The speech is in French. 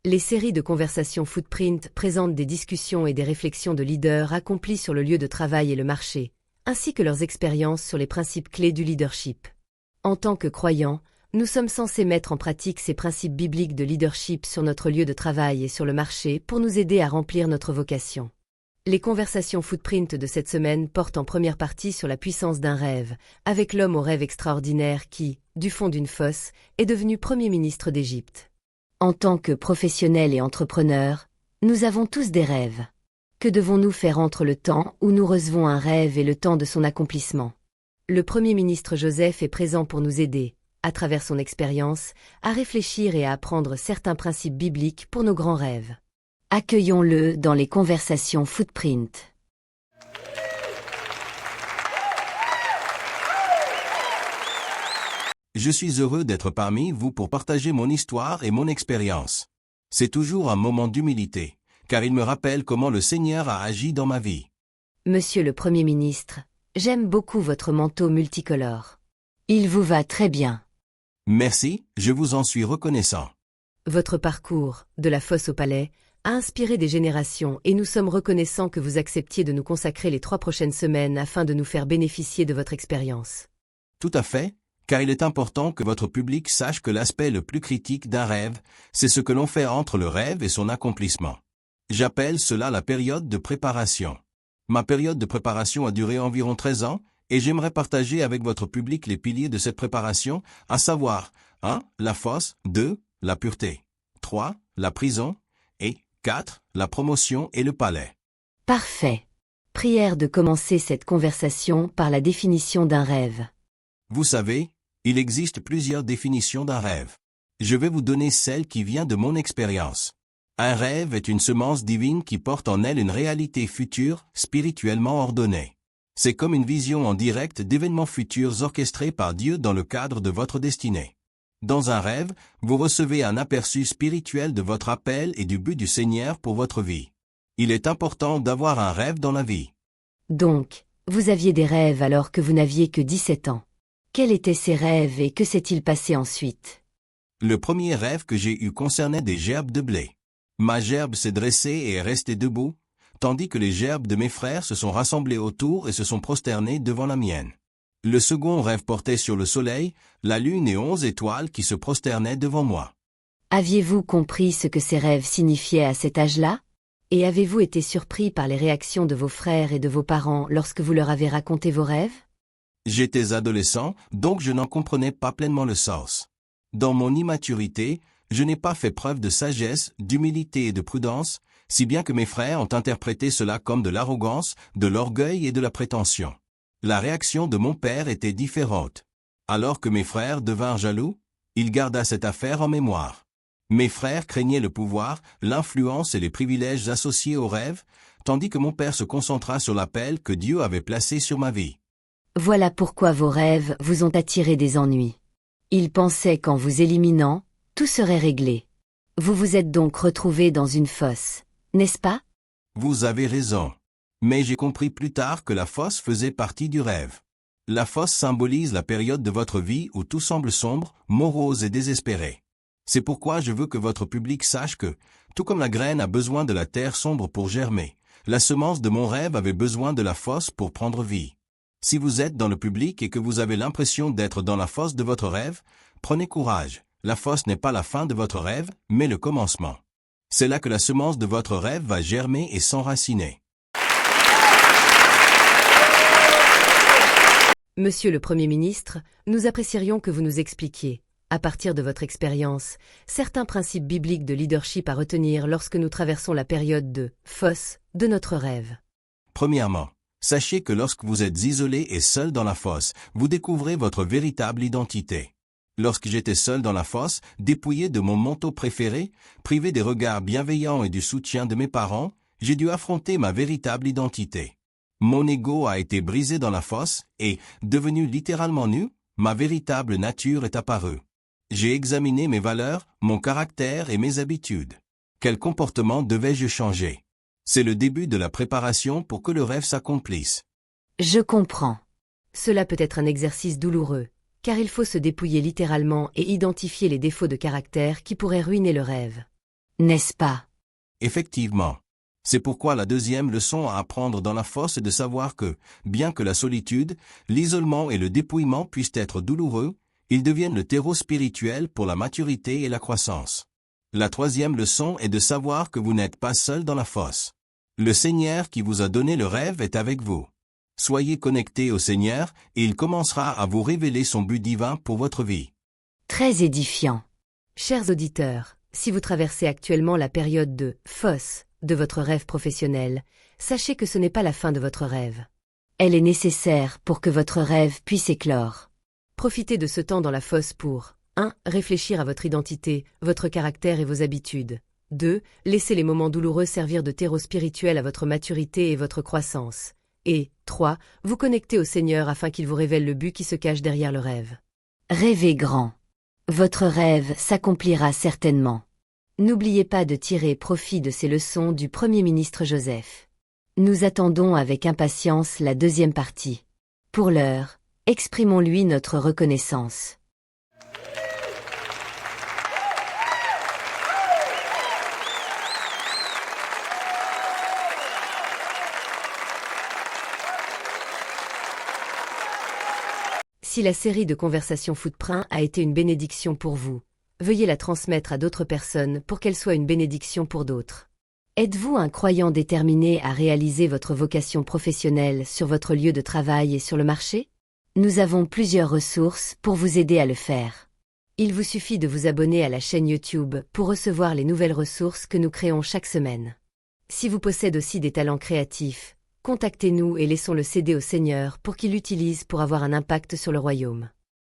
Les séries de conversations Footprint présentent des discussions et des réflexions de leaders accomplis sur le lieu de travail et le marché, ainsi que leurs expériences sur les principes clés du leadership. En tant que croyants, nous sommes censés mettre en pratique ces principes bibliques de leadership sur notre lieu de travail et sur le marché pour nous aider à remplir notre vocation. Les conversations Footprint de cette semaine portent en première partie sur la puissance d'un rêve, avec l'homme au rêve extraordinaire qui, du fond d'une fosse, est devenu Premier ministre d'Égypte. En tant que professionnels et entrepreneurs, nous avons tous des rêves. Que devons-nous faire entre le temps où nous recevons un rêve et le temps de son accomplissement? Le Premier ministre Joseph est présent pour nous aider, à travers son expérience, à réfléchir et à apprendre certains principes bibliques pour nos grands rêves. Accueillons-le dans les conversations Footprint. Je suis heureux d'être parmi vous pour partager mon histoire et mon expérience. C'est toujours un moment d'humilité, car il me rappelle comment le Seigneur a agi dans ma vie. Monsieur le Premier ministre, j'aime beaucoup votre manteau multicolore. Il vous va très bien. Merci, je vous en suis reconnaissant. Votre parcours, de la fosse au palais, a inspiré des générations et nous sommes reconnaissants que vous acceptiez de nous consacrer les 3 prochaines semaines afin de nous faire bénéficier de votre expérience. Tout à fait, car il est important que votre public sache que l'aspect le plus critique d'un rêve, c'est ce que l'on fait entre le rêve et son accomplissement. J'appelle cela la période de préparation. Ma période de préparation a duré environ 13 ans, et j'aimerais partager avec votre public les piliers de cette préparation, à savoir 1. La fosse, 2. La pureté, 3. La prison, et 4. La promotion et le palais. Parfait. Prière de commencer cette conversation par la définition d'un rêve. Vous savez, il existe plusieurs définitions d'un rêve. Je vais vous donner celle qui vient de mon expérience. Un rêve est une semence divine qui porte en elle une réalité future, spirituellement ordonnée. C'est comme une vision en direct d'événements futurs orchestrés par Dieu dans le cadre de votre destinée. Dans un rêve, vous recevez un aperçu spirituel de votre appel et du but du Seigneur pour votre vie. Il est important d'avoir un rêve dans la vie. Donc, vous aviez des rêves alors que vous n'aviez que 17 ans. Quels étaient ces rêves et que s'est-il passé ensuite? Le premier rêve que j'ai eu concernait des gerbes de blé. Ma gerbe s'est dressée et est restée debout, tandis que les gerbes de mes frères se sont rassemblées autour et se sont prosternées devant la mienne. Le second rêve portait sur le soleil, la lune et 11 étoiles qui se prosternaient devant moi. Aviez-vous compris ce que ces rêves signifiaient à cet âge-là? Et avez-vous été surpris par les réactions de vos frères et de vos parents lorsque vous leur avez raconté vos rêves? J'étais adolescent, donc je n'en comprenais pas pleinement le sens. Dans mon immaturité, je n'ai pas fait preuve de sagesse, d'humilité et de prudence, si bien que mes frères ont interprété cela comme de l'arrogance, de l'orgueil et de la prétention. La réaction de mon père était différente. Alors que mes frères devinrent jaloux, il garda cette affaire en mémoire. Mes frères craignaient le pouvoir, l'influence et les privilèges associés aux rêves, tandis que mon père se concentra sur l'appel que Dieu avait placé sur ma vie. Voilà pourquoi vos rêves vous ont attiré des ennuis. Ils pensaient qu'en vous éliminant, tout serait réglé. Vous vous êtes donc retrouvés dans une fosse, n'est-ce pas? Vous avez raison. Mais j'ai compris plus tard que la fosse faisait partie du rêve. La fosse symbolise la période de votre vie où tout semble sombre, morose et désespéré. C'est pourquoi je veux que votre public sache que, tout comme la graine a besoin de la terre sombre pour germer, la semence de mon rêve avait besoin de la fosse pour prendre vie. Si vous êtes dans le public et que vous avez l'impression d'être dans la fosse de votre rêve, prenez courage. La fosse n'est pas la fin de votre rêve, mais le commencement. C'est là que la semence de votre rêve va germer et s'enraciner. Monsieur le Premier ministre, nous apprécierions que vous nous expliquiez, à partir de votre expérience, certains principes bibliques de leadership à retenir lorsque nous traversons la période de fosse de notre rêve. Premièrement, sachez que lorsque vous êtes isolé et seul dans la fosse, vous découvrez votre véritable identité. Lorsque j'étais seul dans la fosse, dépouillé de mon manteau préféré, privé des regards bienveillants et du soutien de mes parents, j'ai dû affronter ma véritable identité. Mon ego a été brisé dans la fosse et, devenu littéralement nu, ma véritable nature est apparue. J'ai examiné mes valeurs, mon caractère et mes habitudes. Quel comportement devais-je changer? C'est le début de la préparation pour que le rêve s'accomplisse. Je comprends. Cela peut être un exercice douloureux, car il faut se dépouiller littéralement et identifier les défauts de caractère qui pourraient ruiner le rêve. n'est-ce pas? Effectivement. C'est pourquoi la deuxième leçon à apprendre dans la fosse est de savoir que, bien que la solitude, l'isolement et le dépouillement puissent être douloureux, ils deviennent le terreau spirituel pour la maturité et la croissance. La troisième leçon est de savoir que vous n'êtes pas seul dans la fosse. Le Seigneur qui vous a donné le rêve est avec vous. Soyez connectés au Seigneur et il commencera à vous révéler son but divin pour votre vie. Très édifiant. Chers auditeurs, si vous traversez actuellement la période de fosse de votre rêve professionnel, sachez que ce n'est pas la fin de votre rêve. Elle est nécessaire pour que votre rêve puisse éclore. Profitez de ce temps dans la fosse pour 1. Réfléchir à votre identité, votre caractère et vos habitudes. 2. Laissez les moments douloureux servir de terreau spirituel à votre maturité et votre croissance. Et 3. Vous connecter au Seigneur afin qu'il vous révèle le but qui se cache derrière le rêve. Rêvez grand. Votre rêve s'accomplira certainement. N'oubliez pas de tirer profit de ces leçons du Premier ministre Joseph. Nous attendons avec impatience la deuxième partie. Pour l'heure, exprimons-lui notre reconnaissance. Si la série de conversations Footprint a été une bénédiction pour vous, veuillez la transmettre à d'autres personnes pour qu'elle soit une bénédiction pour d'autres. Êtes-vous un croyant déterminé à réaliser votre vocation professionnelle sur votre lieu de travail et sur le marché? Nous avons plusieurs ressources pour vous aider à le faire. Il vous suffit de vous abonner à la chaîne YouTube pour recevoir les nouvelles ressources que nous créons chaque semaine. Si vous possédez aussi des talents créatifs, contactez-nous et laissons-le céder au Seigneur pour qu'il l'utilise pour avoir un impact sur le royaume.